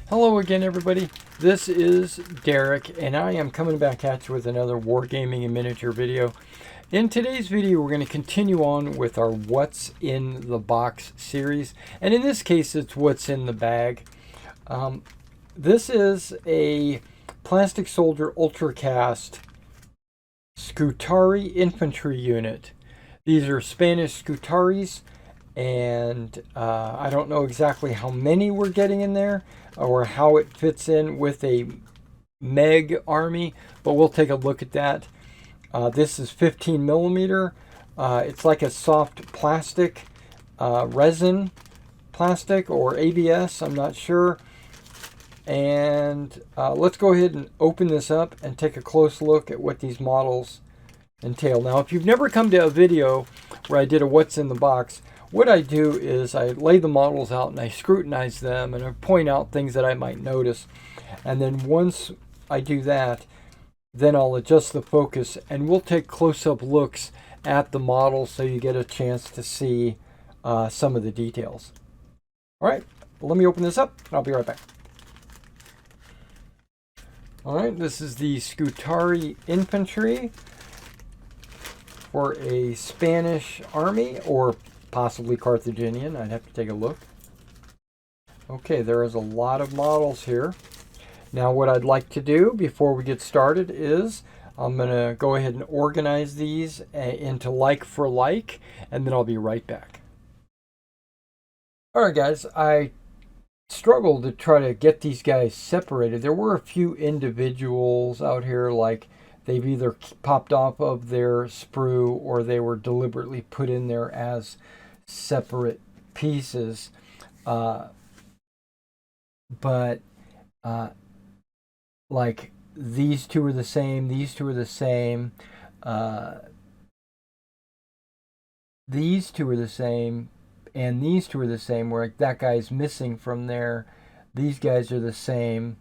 Hello again, everybody. This is Derek, and I am coming back at you with another Wargaming and Miniature video. In today's video, we're going to continue on with our What's in the Box series, and in this case, it's What's in the Bag. This is a Plastic Soldier Ultracast Scutarii infantry unit. These are Spanish Scutaris, and I don't know exactly how many we're getting in there or how it fits in with a Meg army, but we'll take a look at that. This is 15 millimeter. It's like a soft plastic, resin plastic or ABS, I'm not sure. And let's go ahead and open this up and take a close look at what these models entail. Now, if you've never come to a video where I did a What's in the Box, what I do is I lay the models out and I scrutinize them and I point out things that I might notice. And then once I do that, then I'll adjust the focus and we'll take close-up looks at the models so you get a chance to see some of the details. All right, let me open this up and I'll be right back. All right, this is the Scutarii infantry for a Spanish army, or possibly Carthaginian. I'd have to take a look. Okay, there is a lot of models here. Now what I'd like to do before we get started is I'm going to go ahead and organize these into like for like, and then I'll be right back. Alright guys, I struggled to try to get these guys separated. There were a few individuals out here, like they've either popped off of their sprue or they were deliberately put in there as separate pieces, but like these two are the same, these two are the same, these two are the same, and these two are the same, where like that guy's missing from there. These guys are the same,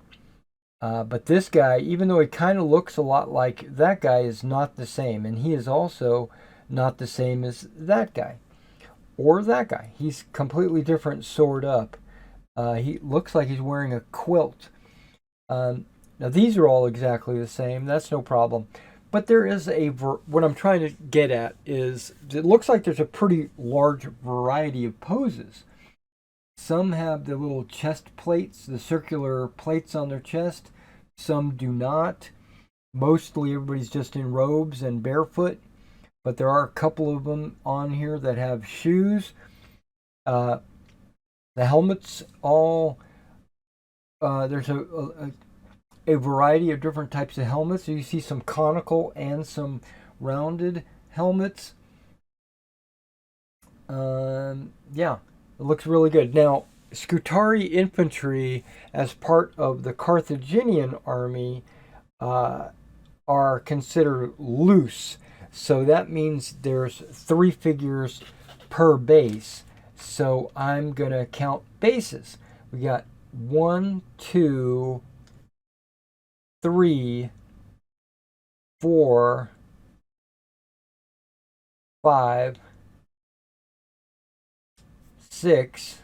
but this guy, even though he kind of looks a lot like that guy, is not the same, and he is also not the same as that guy or that guy. He's completely different, sword up. He looks like he's wearing a quilt. Now these are all exactly the same. That's no problem. But there is what I'm trying to get at is it looks like there's a pretty large variety of poses. Some have the little chest plates, the circular plates on their chest. Some do not. Mostly everybody's just in robes and barefoot. But there are a couple of them on here that have shoes. The helmets all, there's a variety of different types of helmets. So you see some conical and some rounded helmets. Yeah, it looks really good. Now, Scutarii infantry, as part of the Carthaginian army, are considered loose. So that means there's 3 figures per base. So I'm going to count bases. We got 1, 2, 3, 4, 5, 6,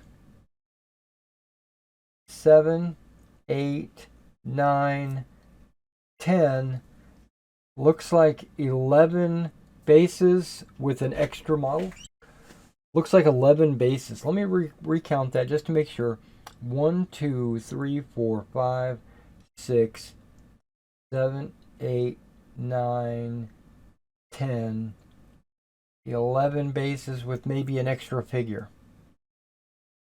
7, 8, 9, 10. Looks like 11 bases with an extra model. Looks like 11 bases. Let me recount that just to make sure. 1, 2, 3, 4, 5, 6, 7, 8, 9, 10. 11 bases with maybe an extra figure.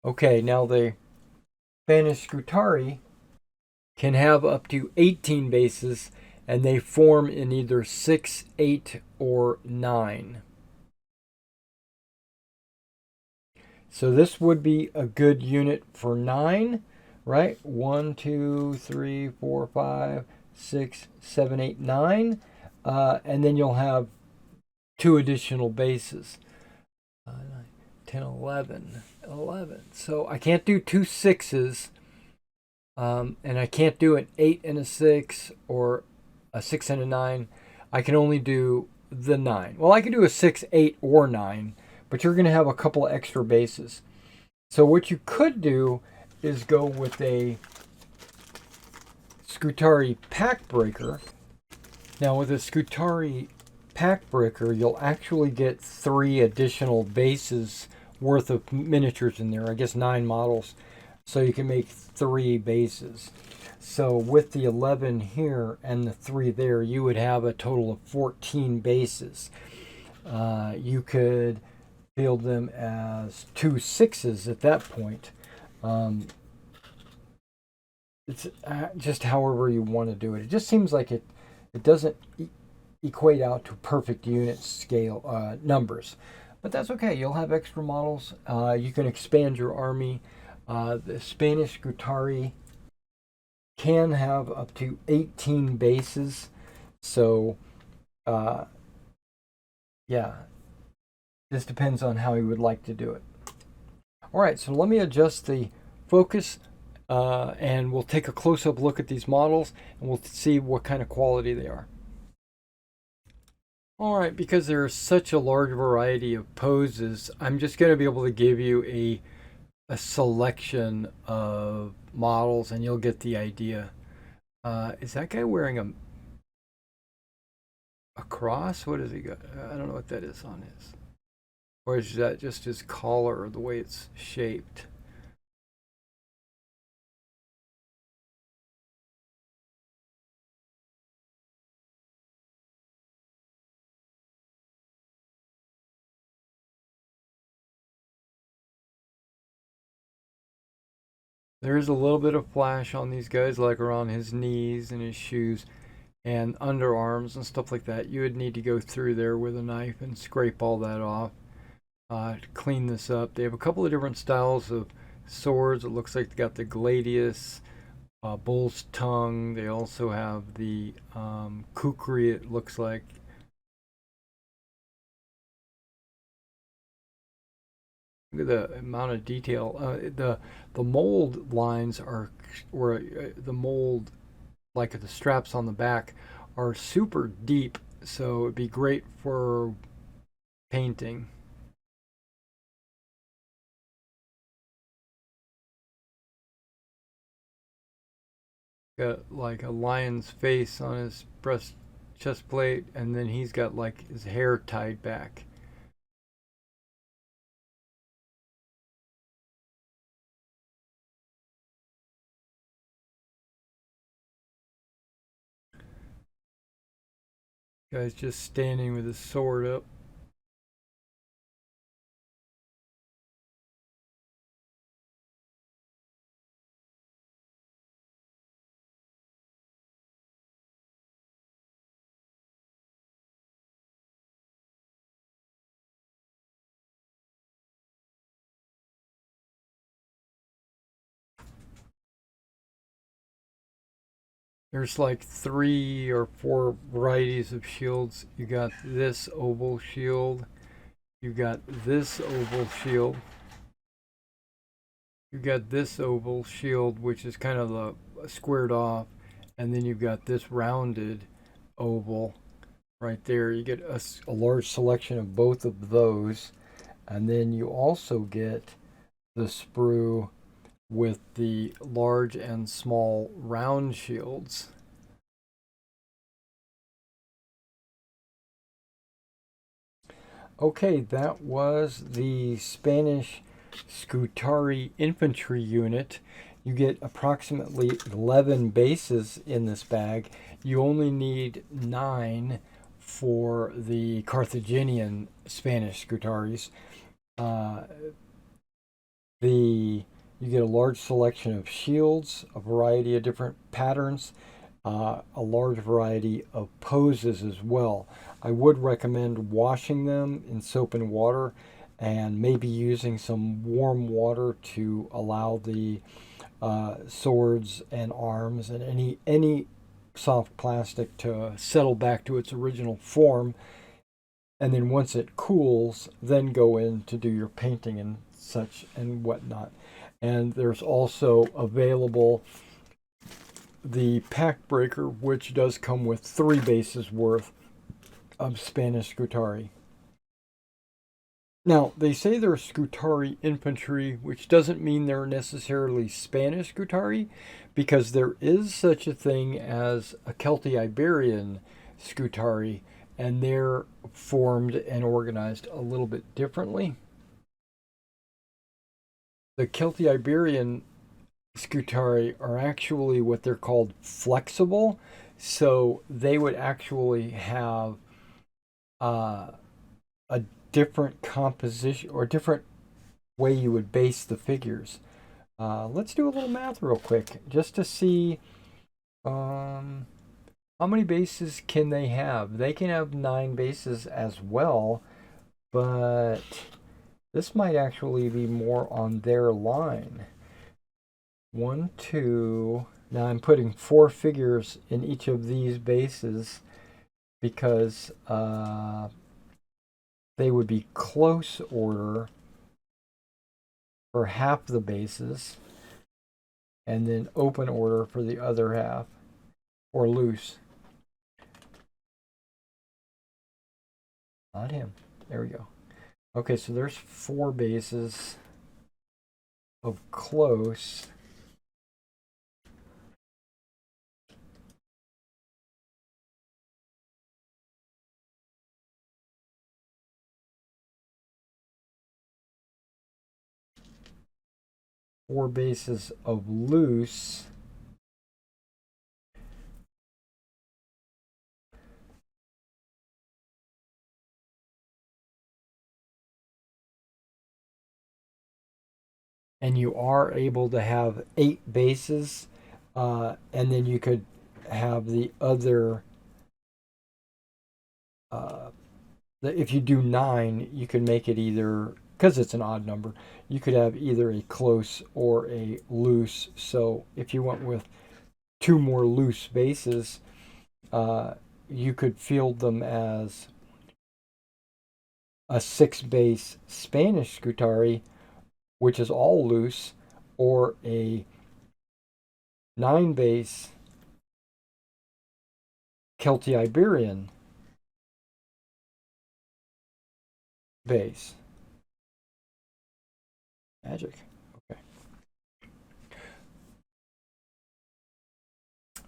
Okay, now the Spanish Scutarii can have up to 18 bases, and they form in either 6, 8, or 9. So this would be a good unit for 9, right? 1, 2, 3, 4, 5, 6, 7, 8, 9. And then you'll have 2 additional bases. 10, 11. So I can't do 2 6s. And I can't do an 8 and a 6 or a 6 and a 9. I can only do the 9. Well, I can do a 6, 8, or 9, but you're going to have a couple of extra bases. So what you could do is go with a Scutarii pack breaker. Now with a Scutarii pack breaker, you'll actually get 3 additional bases worth of miniatures in there. I guess 9 models. So you can make 3 bases. So with the 11 here and the 3 there, you would have a total of 14 bases. You could build them as 2 6s at that point. It's just however you want to do it. It just seems like it doesn't equate out to perfect unit scale numbers. But that's okay. You'll have extra models. You can expand your army. The Spanish Scutarii can have up to 18 bases. So, yeah, this depends on how you would like to do it. All right, so let me adjust the focus and we'll take a close-up look at these models and we'll see what kind of quality they are. All right, because there is such a large variety of poses, I'm just going to be able to give you a selection of models and you'll get the idea. Is that guy wearing a cross? What has he got? I don't know what that is on his. Or is that just his collar or the way it's shaped? There's a little bit of flash on these guys, like around his knees and his shoes and underarms and stuff like that. You would need to go through there with a knife and scrape all that off to clean this up. They have a couple of different styles of swords. It looks like they got the gladius, bull's tongue. They also have the kukri, it looks like. Look at the amount of detail. The mold lines are, or the mold, like the straps on the back, are super deep. So it'd be great for painting. Got like a lion's face on his chest plate, and then he's got like his hair tied back. Guy's just standing with his sword up. There's like 3 or 4 varieties of shields. You got this oval shield. You got this oval shield. You got this oval shield, which is kind of squared off, and then you've got this rounded oval right there. You get a large selection of both of those, and then you also get the sprue with the large and small round shields. Okay, that was the Spanish Scutarii infantry unit. You get approximately 11 bases in this bag. You only need 9 for the Carthaginian Spanish Scutaris. You get a large selection of shields, a variety of different patterns, a large variety of poses as well. I would recommend washing them in soap and water and maybe using some warm water to allow the swords and arms and any soft plastic to settle back to its original form. And then once it cools, then go in to do your painting and such and whatnot. And there's also available the pack breaker, which does come with 3 bases worth of Spanish Scutarii. Now, they say they're Scutari infantry, which doesn't mean they're necessarily Spanish Scutari, because there is such a thing as a Celtic-Iberian Scutari, and they're formed and organized a little bit differently. The Celtic-Iberian Scutari are actually what they're called flexible, so they would actually have uh, a different composition or different way you would base the figures. Let's do a little math real quick just to see how many bases can they have. They can have 9 bases as well, but this might actually be more on their line. 1, 2. Now I'm putting 4 figures in each of these bases because they would be close order for half the bases and then open order for the other half, or loose. Not him. There we go. Okay, so there's 4 bases of close. Four bases of loose. And you are able to have 8 bases, and then you could have the other. If you do 9, you can make it either, because it's an odd number, you could have either a close or a loose. So if you went with 2 more loose bases, you could field them as a 6 base Spanish Scutari, which is all loose, or a 9 base Celtic-Iberian base. Magic. Okay.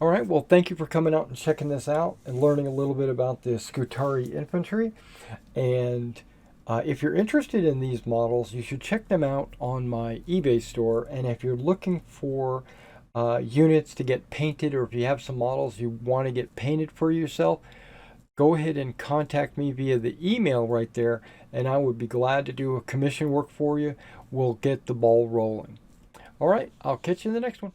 All right. Well, thank you for coming out and checking this out and learning a little bit about the Scutari infantry. And if you're interested in these models, you should check them out on my eBay store. And if you're looking for units to get painted, or if you have some models you want to get painted for yourself, go ahead and contact me via the email right there, and I would be glad to do a commission work for you. We'll get the ball rolling. All right, I'll catch you in the next one.